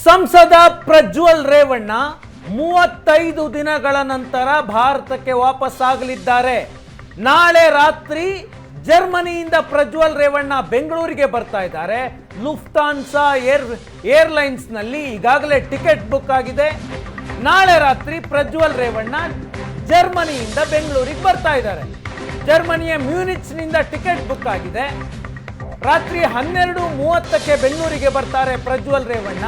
ಸಂಸದ ಪ್ರಜ್ವಲ್ ರೇವಣ್ಣ 35 ದಿನಗಳ ನಂತರ ಭಾರತಕ್ಕೆ ವಾಪಸ್ಸಾಗಲಿದ್ದಾರೆ. ನಾಳೆ ರಾತ್ರಿ ಜರ್ಮನಿಯಿಂದ ಪ್ರಜ್ವಲ್ ರೇವಣ್ಣ ಬೆಂಗಳೂರಿಗೆ ಬರ್ತಾ ಇದ್ದಾರೆ. ಲುಫ್ತಾನ್ಸಾ ಏರ್ಲೈನ್ಸ್ ನಲ್ಲಿ ಈಗಾಗಲೇ ಟಿಕೆಟ್ ಬುಕ್ ಆಗಿದೆ. ನಾಳೆ ರಾತ್ರಿ ಪ್ರಜ್ವಲ್ ರೇವಣ್ಣ ಜರ್ಮನಿಯಿಂದ ಬೆಂಗಳೂರಿಗೆ ಬರ್ತಾ ಇದ್ದಾರೆ. ಜರ್ಮನಿಯ ಮ್ಯೂನಿಚ್ನಿಂದ ಟಿಕೆಟ್ ಬುಕ್ ಆಗಿದೆ. ರಾತ್ರಿ 12:30ಕ್ಕೆ ಬೆಂಗಳೂರಿಗೆ ಬರ್ತಾರೆ ಪ್ರಜ್ವಲ್ ರೇವಣ್ಣ.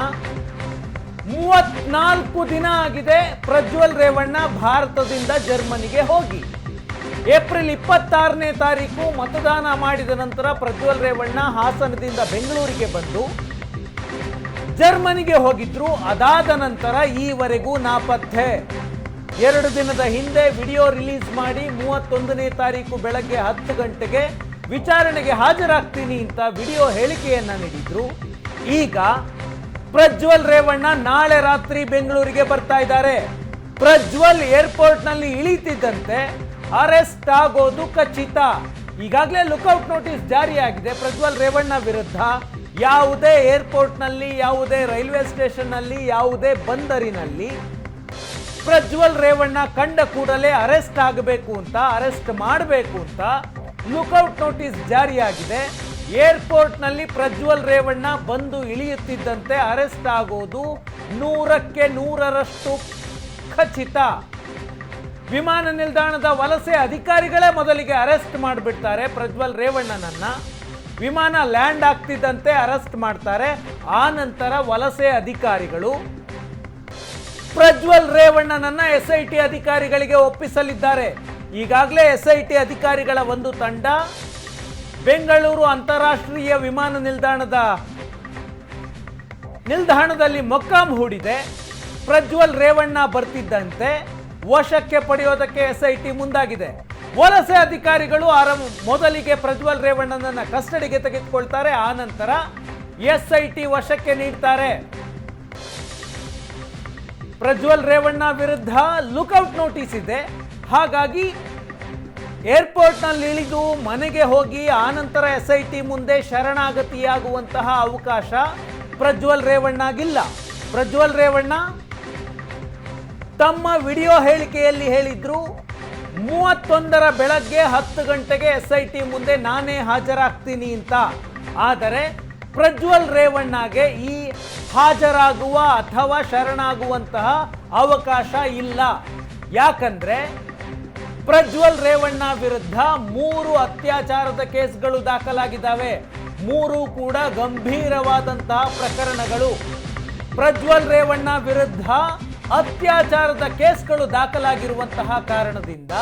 34 ದಿನ ಆಗಿದೆ ಪ್ರಜ್ವಲ್ ರೇವಣ್ಣ ಭಾರತದಿಂದ ಜರ್ಮನಿಗೆ ಹೋಗಿ. ಏಪ್ರಿಲ್ 26ನೇ ತಾರೀಕು ಮತದಾನ ಮಾಡಿದ ನಂತರ ಪ್ರಜ್ವಲ್ ರೇವಣ್ಣ ಹಾಸನದಿಂದ ಬೆಂಗಳೂರಿಗೆ ಬಂದು ಜರ್ಮನಿಗೆ ಹೋಗಿದ್ರು. ಅದಾದ ನಂತರ ಈವರೆಗೂ ನಾಪತ್ತೆ. 2 ದಿನದ ಹಿಂದೆ ವಿಡಿಯೋ ರಿಲೀಸ್ ಮಾಡಿ 31ನೇ ತಾರೀಕು ಬೆಳಗ್ಗೆ 10 ಗಂಟೆಗೆ ವಿಚಾರಣೆಗೆ ಹಾಜರಾಗ್ತೀನಿ ಅಂತ ವಿಡಿಯೋ ಹೇಳಿಕೆಯನ್ನ ನೀಡಿದ್ರು. ಈಗ ಪ್ರಜ್ವಲ್ ರೇವಣ್ಣ ನಾಳೆ ರಾತ್ರಿ ಬೆಂಗಳೂರಿಗೆ ಬರ್ತಾ ಇದ್ದಾರೆ. ಪ್ರಜ್ವಲ್ ಏರ್ಪೋರ್ಟ್ ನಲ್ಲಿ ಇಳಿತಿದ್ದಂತೆ ಅರೆಸ್ಟ್ ಆಗೋದು ಖಚಿತ. ಈಗಾಗಲೇ ಲುಕ್ಔಟ್ ನೋಟಿಸ್ ಜಾರಿಯಾಗಿದೆ ಪ್ರಜ್ವಲ್ ರೇವಣ್ಣ ವಿರುದ್ಧ. ಯಾವುದೇ ಏರ್ಪೋರ್ಟ್ ನಲ್ಲಿ, ಯಾವುದೇ ರೈಲ್ವೆ ಸ್ಟೇಷನ್ ನಲ್ಲಿ, ಯಾವುದೇ ಬಂದರಿನಲ್ಲಿ ಪ್ರಜ್ವಲ್ ರೇವಣ್ಣ ಕಂಡ ಕೂಡಲೇ ಅರೆಸ್ಟ್ ಆಗಬೇಕು ಅಂತ, ಅರೆಸ್ಟ್ ಮಾಡಬೇಕು ಅಂತ ಲುಕ್ಔಟ್ ನೋಟಿಸ್ ಜಾರಿಯಾಗಿದೆ. ಏರ್ಪೋರ್ಟ್ ನಲ್ಲಿ ಪ್ರಜ್ವಲ್ ರೇವಣ್ಣ ಬಂದು ಇಳಿಯುತ್ತಿದ್ದಂತೆ ಅರೆಸ್ಟ್ ಆಗೋದು 100ಕ್ಕೆ 100ರಷ್ಟು ಖಚಿತ. ವಿಮಾನ ನಿಲ್ದಾಣದ ವಲಸೆ ಅಧಿಕಾರಿಗಳೇ ಮೊದಲಿಗೆ ಅರೆಸ್ಟ್ ಮಾಡಿಬಿಡ್ತಾರೆ ಪ್ರಜ್ವಲ್ ರೇವಣ್ಣನನ್ನ. ವಿಮಾನ ಲ್ಯಾಂಡ್ ಆಗ್ತಿದ್ದಂತೆ ಅರೆಸ್ಟ್ ಮಾಡ್ತಾರೆ. ಆ ನಂತರ ವಲಸೆ ಅಧಿಕಾರಿಗಳು ಪ್ರಜ್ವಲ್ ರೇವಣ್ಣನನ್ನ SIT ಅಧಿಕಾರಿಗಳಿಗೆ ಒಪ್ಪಿಸಲಿದ್ದಾರೆ. ಈಗಾಗಲೇ SIT ಅಧಿಕಾರಿಗಳ ಒಂದು ತಂಡ ಬೆಂಗಳೂರು ಅಂತಾರಾಷ್ಟ್ರೀಯ ವಿಮಾನ ನಿಲ್ದಾಣದಲ್ಲಿ ಮೊಕ್ಕಾಂ ಹೂಡಿದೆ. ಪ್ರಜ್ವಲ್ ರೇವಣ್ಣ ಬರ್ತಿದ್ದಂತೆ ವಶಕ್ಕೆ ಪಡೆಯೋದಕ್ಕೆ SIT ಮುಂದಾಗಿದೆ. ವಲಸೆ ಅಧಿಕಾರಿಗಳು ಮೊದಲಿಗೆ ಪ್ರಜ್ವಲ್ ರೇವಣ್ಣನನ್ನ ಕಸ್ಟಡಿಗೆ ತೆಗೆದುಕೊಳ್ತಾರೆ. ಆ ನಂತರ SIT ವಶಕ್ಕೆ ನೀಡ್ತಾರೆ. ಪ್ರಜ್ವಲ್ ರೇವಣ್ಣ ವಿರುದ್ಧ ಲುಕ್ಔಟ್ ನೋಟಿಸ್ ಇದೆ. ಹಾಗಾಗಿ ಏರ್ಪೋರ್ಟ್ ನಲ್ಲಿ ಇಳಿದು ಮನೆಗೆ ಹೋಗಿ ಆನಂತರ SIT ಮುಂದೆ ಶರಣಾಗತಿಯಾಗುವಂತಹ ಅವಕಾಶ ಪ್ರಜ್ವಲ್ ರೇವಣ್ಣಗಿಲ್ಲ. ಪ್ರಜ್ವಲ್ ರೇವಣ್ಣ ತಮ್ಮ ವಿಡಿಯೋ ಹೇಳಿಕೆಯಲ್ಲಿ ಹೇಳಿದ್ರು 31ರ ಬೆಳಗ್ಗೆ 10 ಗಂಟೆಗೆ SIT ಮುಂದೆ ನಾನೇ ಹಾಜರಾಗ್ತೀನಿ ಅಂತ. ಆದರೆ ಪ್ರಜ್ವಲ್ ರೇವಣ್ಣಗೆ ಈ ಹಾಜರಾಗುವ ಅಥವಾ ಶರಣಾಗುವಂತಹ ಅವಕಾಶ ಇಲ್ಲ. ಯಾಕಂದ್ರೆ ಪ್ರಜ್ವಲ್ ರೇವಣ್ಣ ವಿರುದ್ಧ 3 ಅತ್ಯಾಚಾರದ ಕೇಸ್ಗಳು ದಾಖಲಾಗಿದ್ದಾವೆ. 3 ಕೂಡ ಗಂಭೀರವಾದಂತಹ ಪ್ರಕರಣಗಳು. ಪ್ರಜ್ವಲ್ ರೇವಣ್ಣ ವಿರುದ್ಧ ಅತ್ಯಾಚಾರದ ಕೇಸ್ಗಳು ದಾಖಲಾಗಿರುವಂತಹ ಕಾರಣದಿಂದ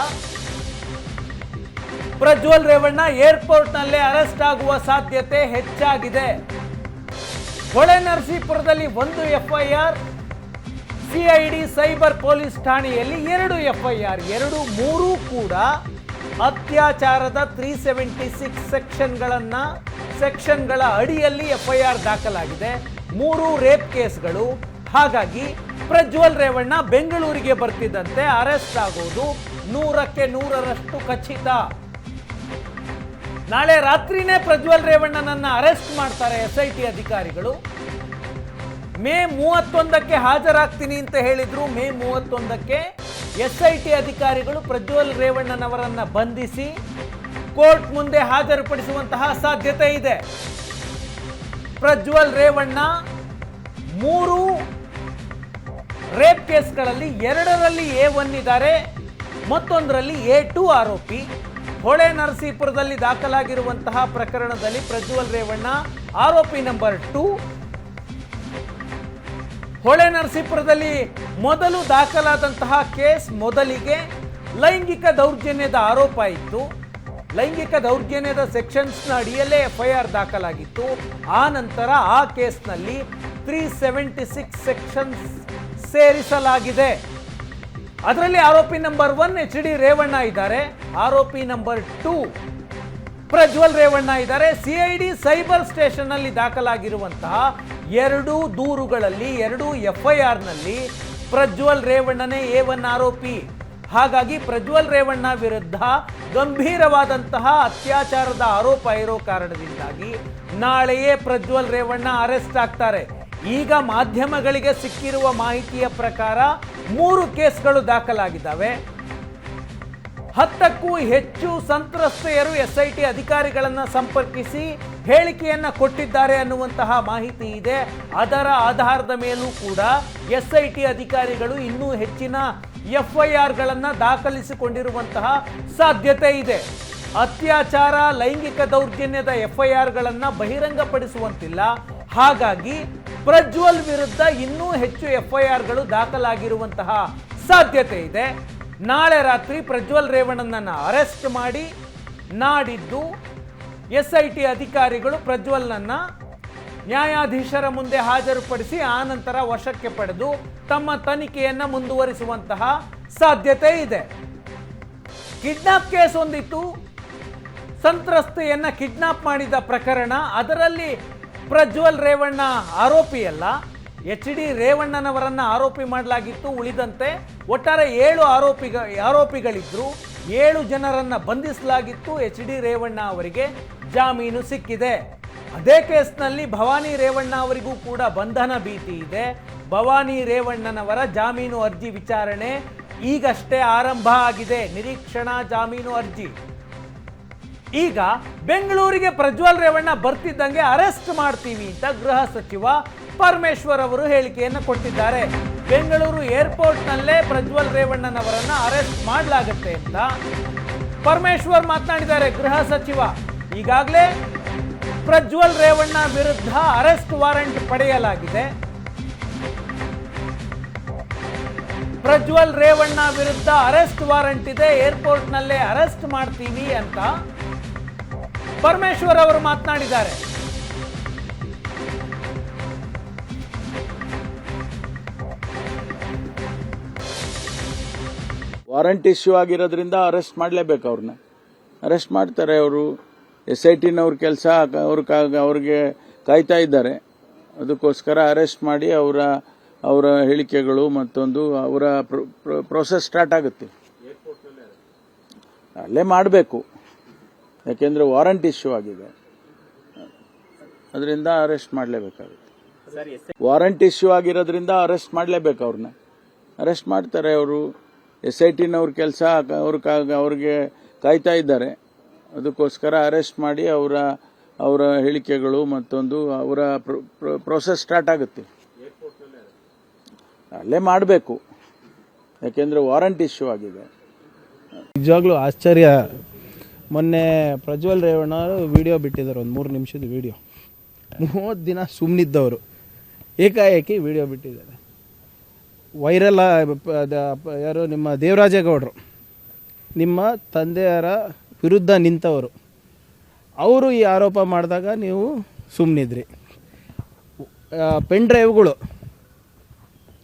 ಪ್ರಜ್ವಲ್ ರೇವಣ್ಣ ಏರ್ಪೋರ್ಟ್ ನಲ್ಲೇ ಅರೆಸ್ಟ್ ಆಗುವ ಸಾಧ್ಯತೆ ಹೆಚ್ಚಾಗಿದೆ. ಹೊಳೆನರಸೀಪುರದಲ್ಲಿ 1 FIR, CID ಸೈಬರ್ ಪೊಲೀಸ್ ಠಾಣೆಯಲ್ಲಿ 2 FIR, 3 ಕೂಡ ಅತ್ಯಾಚಾರದ 376 ಸೆಕ್ಷನ್ಗಳ ಅಡಿಯಲ್ಲಿ FIR ದಾಖಲಾಗಿದೆ. 3 ರೇಪ್ ಕೇಸ್ಗಳು. ಹಾಗಾಗಿ ಪ್ರಜ್ವಲ್ ರೇವಣ್ಣ ಬೆಂಗಳೂರಿಗೆ ಬರ್ತಿದ್ದಂತೆ ಅರೆಸ್ಟ್ ಆಗೋದು 100ಕ್ಕೆ 100ರಷ್ಟು ಖಚಿತ. ನಾಳೆ ರಾತ್ರಿನೇ ಪ್ರಜ್ವಲ್ ರೇವಣ್ಣನನ್ನ ಅರೆಸ್ಟ್ ಮಾಡ್ತಾರೆ SIT ಅಧಿಕಾರಿಗಳು. ಮೇ 31ಕ್ಕೆ ಹಾಜರಾಗ್ತೀನಿ ಅಂತ ಹೇಳಿದ್ರು. ಮೇ 31ಕ್ಕೆ SIT ಅಧಿಕಾರಿಗಳು ಪ್ರಜ್ವಲ್ ರೇವಣ್ಣನವರನ್ನ ಬಂಧಿಸಿ ಕೋರ್ಟ್ ಮುಂದೆ ಹಾಜರುಪಡಿಸುವಂತಹ ಸಾಧ್ಯತೆ ಇದೆ. ಪ್ರಜ್ವಲ್ ರೇವಣ್ಣ 3 ರೇಪ್ ಕೇಸ್ಗಳಲ್ಲಿ 2ರಲ್ಲಿ A1 ಇದ್ದಾರೆ, ಮತ್ತೊಂದರಲ್ಲಿ A2 ಆರೋಪಿ. ಹೊಳೆ ನರಸೀಪುರದಲ್ಲಿ ದಾಖಲಾಗಿರುವಂತಹ ಪ್ರಕರಣದಲ್ಲಿ ಪ್ರಜ್ವಲ್ ರೇವಣ್ಣ ಆರೋಪಿ ನಂಬರ್ 2. ಹೊಳೆ ನರಸೀಪುರದಲ್ಲಿ ಮೊದಲು ದಾಖಲಾದಂತಹ ಕೇಸ್ ಮೊದಲಿಗೆ ಲೈಂಗಿಕ ದೌರ್ಜನ್ಯದ ಆರೋಪ ಇತ್ತು. ಲೈಂಗಿಕ ದೌರ್ಜನ್ಯದ ಸೆಕ್ಷನ್ಸ್ನ ಅಡಿಯಲ್ಲೇ FIR ದಾಖಲಾಗಿತ್ತು. ಆ ನಂತರ ಆ ಕೇಸ್ನಲ್ಲಿ 376 ಸೆಕ್ಷನ್ಸ್ ಸೇರಿಸಲಾಗಿದೆ. ಅದರಲ್ಲಿ ಆರೋಪಿ ನಂಬರ್ 1 HD ರೇವಣ್ಣ ಇದ್ದಾರೆ. ಆರೋಪಿ ನಂಬರ್ 2 ಪ್ರಜ್ವಲ್ ರೇವಣ್ಣ ಇದ್ದಾರೆ. CID ಸೈಬರ್ ಸ್ಟೇಷನ್ ನಲ್ಲಿ ದಾಖಲಾಗಿರುವಂತಹ 2 ದೂರುಗಳಲ್ಲಿ 2 FIR ನಲ್ಲಿ ಪ್ರಜ್ವಲ್ ರೇವಣ್ಣನೇ A1 ಆರೋಪಿ. ಹಾಗಾಗಿ ಪ್ರಜ್ವಲ್ ರೇವಣ್ಣ ವಿರುದ್ಧ ಗಂಭೀರವಾದಂತಹ ಅತ್ಯಾಚಾರದ ಆರೋಪ ಇರೋ ಕಾರಣದಿಂದಾಗಿ ನಾಳೆಯೇ ಪ್ರಜ್ವಲ್ ರೇವಣ್ಣ ಅರೆಸ್ಟ್ ಆಗ್ತಾರೆ. ಈಗ ಮಾಧ್ಯಮಗಳಿಗೆ ಸಿಕ್ಕಿರುವ ಮಾಹಿತಿಯ ಪ್ರಕಾರ 3 ಕೇಸ್ಗಳು ದಾಖಲಾಗಿದ್ದಾವೆ. 10ಕ್ಕೂ ಹೆಚ್ಚು ಸಂತ್ರಸ್ತೆಯರು SIT ಅಧಿಕಾರಿಗಳನ್ನು ಸಂಪರ್ಕಿಸಿ ಹೇಳಿಕೆಯನ್ನು ಕೊಟ್ಟಿದ್ದಾರೆ ಅನ್ನುವಂತಹ ಮಾಹಿತಿ ಇದೆ. ಅದರ ಆಧಾರದ ಮೇಲೂ ಕೂಡ SIT ಅಧಿಕಾರಿಗಳು ಇನ್ನೂ ಹೆಚ್ಚಿನ FIRಗಳನ್ನು ದಾಖಲಿಸಿಕೊಂಡಿರುವಂತಹ ಸಾಧ್ಯತೆ ಇದೆ. ಅತ್ಯಾಚಾರ, ಲೈಂಗಿಕ ದೌರ್ಜನ್ಯದ FIRಗಳನ್ನು ಬಹಿರಂಗಪಡಿಸುವಂತಿಲ್ಲ. ಹಾಗಾಗಿ ಪ್ರಜ್ವಲ್ ವಿರುದ್ಧ ಇನ್ನೂ ಹೆಚ್ಚು FIRಗಳು ದಾಖಲಾಗಿರುವಂತಹ ಸಾಧ್ಯತೆ ಇದೆ. ನಾಳೆ ರಾತ್ರಿ ಪ್ರಜ್ವಲ್ ರೇವಣ್ಣನನ್ನು ಅರೆಸ್ಟ್ ಮಾಡಿ ನಾಡಿದ್ದು SIT ಅಧಿಕಾರಿಗಳು ಪ್ರಜ್ವಲ್ನನ್ನು ನ್ಯಾಯಾಧೀಶರ ಮುಂದೆ ಹಾಜರುಪಡಿಸಿ ಆನಂತರ ವಶಕ್ಕೆ ಪಡೆದು ತಮ್ಮ ತನಿಖೆಯನ್ನು ಮುಂದುವರಿಸುವಂತಹ ಸಾಧ್ಯತೆ ಇದೆ. ಕಿಡ್ನಾಪ್ ಕೇಸ್ ಒಂದಿತ್ತು. ಸಂತ್ರಸ್ತೆಯನ್ನ ಕಿಡ್ನಾಪ್ ಮಾಡಿದ ಪ್ರಕರಣ, ಅದರಲ್ಲಿ ಪ್ರಜ್ವಲ್ ರೇವಣ್ಣ ಆರೋಪಿಯಲ್ಲ, HD ರೇವಣ್ಣನವರನ್ನ ಆರೋಪಿ ಮಾಡಲಾಗಿತ್ತು. ಉಳಿದಂತೆ ಒಟ್ಟಾರೆ 7 ಆರೋಪಿಗಳಿದ್ರು. 7 ಜನರನ್ನ ಬಂಧಿಸಲಾಗಿತ್ತು. HD ರೇವಣ್ಣ ಅವರಿಗೆ ಜಾಮೀನು ಸಿಕ್ಕಿದೆ. ಅದೇ ಕೇಸ್ನಲ್ಲಿ ಭವಾನಿ ರೇವಣ್ಣ ಅವರಿಗೂ ಕೂಡ ಬಂಧನ ಭೀತಿ ಇದೆ. ಭವಾನಿ ರೇವಣ್ಣನವರ ಜಾಮೀನು ಅರ್ಜಿ ವಿಚಾರಣೆ ಈಗಷ್ಟೇ ಆರಂಭ ಆಗಿದೆ. ನಿರೀಕ್ಷಣಾ ಜಾಮೀನು ಅರ್ಜಿ. ಈಗ ಬೆಂಗಳೂರಿಗೆ ಪ್ರಜ್ವಲ್ ರೇವಣ್ಣ ಬರ್ತಿದ್ದಂಗೆ ಅರೆಸ್ಟ್ ಮಾಡ್ತೀವಿ ಅಂತ ಗೃಹ ಸಚಿವ ಪರಮೇಶ್ವರ್ ಅವರು ಹೇಳಿಕೆಯನ್ನು ಕೊಟ್ಟಿದ್ದಾರೆ. ಬೆಂಗಳೂರು ಏರ್ಪೋರ್ಟ್ನಲ್ಲೇ ಪ್ರಜ್ವಲ್ ರೇವಣ್ಣನವರನ್ನ ಅರೆಸ್ಟ್ ಮಾಡಲಾಗುತ್ತೆ ಅಂತ ಪರಮೇಶ್ವರ್ ಮಾತನಾಡಿದ್ದಾರೆ. ಗೃಹ ಸಚಿವ ಈಗಾಗಲೇ ಪ್ರಜ್ವಲ್ ರೇವಣ್ಣ ವಿರುದ್ಧ ಅರೆಸ್ಟ್ ವಾರೆಂಟ್ ಪಡೆಯಲಾಗಿದೆ. ಪ್ರಜ್ವಲ್ ರೇವಣ್ಣ ವಿರುದ್ಧ ಅರೆಸ್ಟ್ ವಾರೆಂಟ್ ಇದೆ, ಏರ್ಪೋರ್ಟ್ನಲ್ಲೇ ಅರೆಸ್ಟ್ ಮಾಡ್ತೀವಿ ಅಂತ ಪರಮೇಶ್ವರ್ ಅವರು ಮಾತನಾಡಿದ್ದಾರೆ. ವಾರಂಟ್ ಇಶ್ಯೂ ಆಗಿರೋದ್ರಿಂದ ಅರೆಸ್ಟ್ ಮಾಡಲೇಬೇಕು. ಅವ್ರನ್ನ ಅರೆಸ್ಟ್ ಮಾಡ್ತಾರೆ. ಅವರು SITನವ್ರ ಕೆಲಸ ಅವ್ರಿಗೆ ಕಾಯ್ತಾ ಇದ್ದಾರೆ. ಅದಕ್ಕೋಸ್ಕರ ಅರೆಸ್ಟ್ ಮಾಡಿ ಅವರ ಹೇಳಿಕೆಗಳು ಮತ್ತೊಂದು ಅವರ ಪ್ರೋಸೆಸ್ ಸ್ಟಾರ್ಟ್ ಆಗುತ್ತೆ. ಅಲ್ಲೇ ಮಾಡಬೇಕು, ಯಾಕೆಂದ್ರೆ ವಾರಂಟ್ ಇಶ್ಯೂ ಆಗಿದೆ. ಅದರಿಂದ ಅರೆಸ್ಟ್ ಮಾಡಲೇಬೇಕಾಗುತ್ತೆ. ವಾರಂಟ್ ಇಶ್ಯೂ ಆಗಿರೋದ್ರಿಂದ ಅರೆಸ್ಟ್ ಮಾಡಲೇಬೇಕು. ಅವ್ರನ್ನ ಅರೆಸ್ಟ್ ಮಾಡ್ತಾರೆ. ಅವರು SITನವ್ರ ಕೆಲಸ ಅವ್ರಿಗೆ ಕಾಯ್ತಾ ಇದ್ದಾರೆ. ಅದಕ್ಕೋಸ್ಕರ ಅರೆಸ್ಟ್ ಮಾಡಿ ಅವರ ಹೇಳಿಕೆಗಳು ಮತ್ತೊಂದು ಅವರ ಪ್ರೋಸೆಸ್ ಸ್ಟಾರ್ಟ್ ಆಗುತ್ತೆ. ಅಲ್ಲೇ ಮಾಡಬೇಕು, ಯಾಕೆಂದ್ರೆ ವಾರಂಟ್ ಇಶ್ಯೂ ಆಗಿದೆ. ನಿಜವಾಗ್ಲೂ ಆಶ್ಚರ್ಯ. ಮೊನ್ನೆ ಪ್ರಜ್ವಲ್ ರೇವಣ್ಣ ವಿಡಿಯೋ ಬಿಟ್ಟಿದ್ದಾರೆ, ಒಂದು 3 ನಿಮಿಷದ ವಿಡಿಯೋ. 30 ದಿನ ಸುಮ್ಮನಿದ್ದವರು ಏಕಾಏಕಿ ವಿಡಿಯೋ ಬಿಟ್ಟಿದ್ದಾರೆ. ವೈರಲ್ ಯಾರು, ನಿಮ್ಮ ದೇವರಾಜೇಗೌಡರು, ನಿಮ್ಮ ತಂದೆಯರ ವಿರುದ್ಧ ನಿಂತವರು. ಅವರು ಈ ಆರೋಪ ಮಾಡಿದಾಗ ನೀವು ಸುಮ್ಮನಿದ್ರಿ. ಪೆನ್ ಡ್ರೈವ್ಗಳು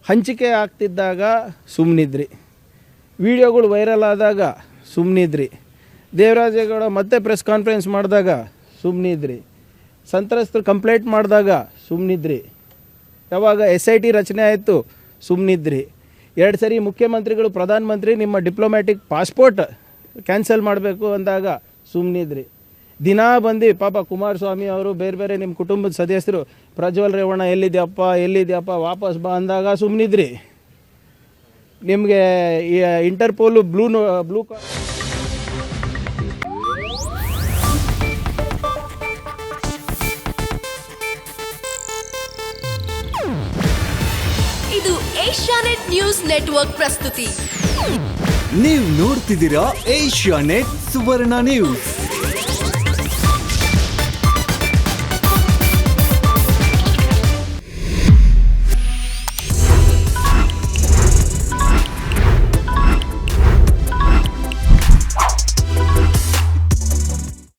ಹಂಚಿಕೆ ಆಗ್ತಿದ್ದಾಗ ಸುಮ್ಮನಿದ್ರಿ. ವಿಡಿಯೋಗಳು ವೈರಲ್ ಆದಾಗ ಸುಮ್ಮನಿದ್ರಿ. ದೇವರಾಜೇಗೌಡ ಮತ್ತೆ ಪ್ರೆಸ್ ಕಾನ್ಫರೆನ್ಸ್ ಮಾಡಿದಾಗ ಸುಮ್ಮನಿದ್ರಿ. ಸಂತ್ರಸ್ತರು ಕಂಪ್ಲೇಂಟ್ ಮಾಡಿದಾಗ ಸುಮ್ಮನಿದ್ರಿ. ಯಾವಾಗ SIT ರಚನೆ ಆಯಿತು ಸುಮ್ಮನಿದ್ರಿ. 2 ಸರಿ ಮುಖ್ಯಮಂತ್ರಿಗಳು, ಪ್ರಧಾನಮಂತ್ರಿ ನಿಮ್ಮ ಡಿಪ್ಲೊಮ್ಯಾಟಿಕ್ ಪಾಸ್ಪೋರ್ಟ್ ಕ್ಯಾನ್ಸಲ್ ಮಾಡಬೇಕು ಅಂದಾಗ ಸುಮ್ಮನಿದ್ರಿ. ದಿನ ಬಂದು ಪಾಪ ಕುಮಾರಸ್ವಾಮಿ ಅವರು, ಬೇರೆ ಬೇರೆ ನಿಮ್ಮ ಕುಟುಂಬದ ಸದಸ್ಯರು ಪ್ರಜ್ವಲ್ ರೇವಣ್ಣ ಎಲ್ಲಿದ್ಯಪ್ಪ ವಾಪಸ್ ಬಾ ಅಂದಾಗ ಸುಮ್ಮನಿದ್ರಿ. ನಿಮಗೆ ಇಂಟರ್ಪೋಲು ಬ್ಲೂ ಇದು ಏಷ್ಯಾನೆಟ್ ನ್ಯೂಸ್ ನೆಟ್ವರ್ಕ್ ಪ್ರಸ್ತುತಿ. ನೀವು ನೋಡ್ತಿದ್ದೀರಾ ಏಷ್ಯಾನೆಟ್ ಸುವರ್ಣ ನ್ಯೂಸ್.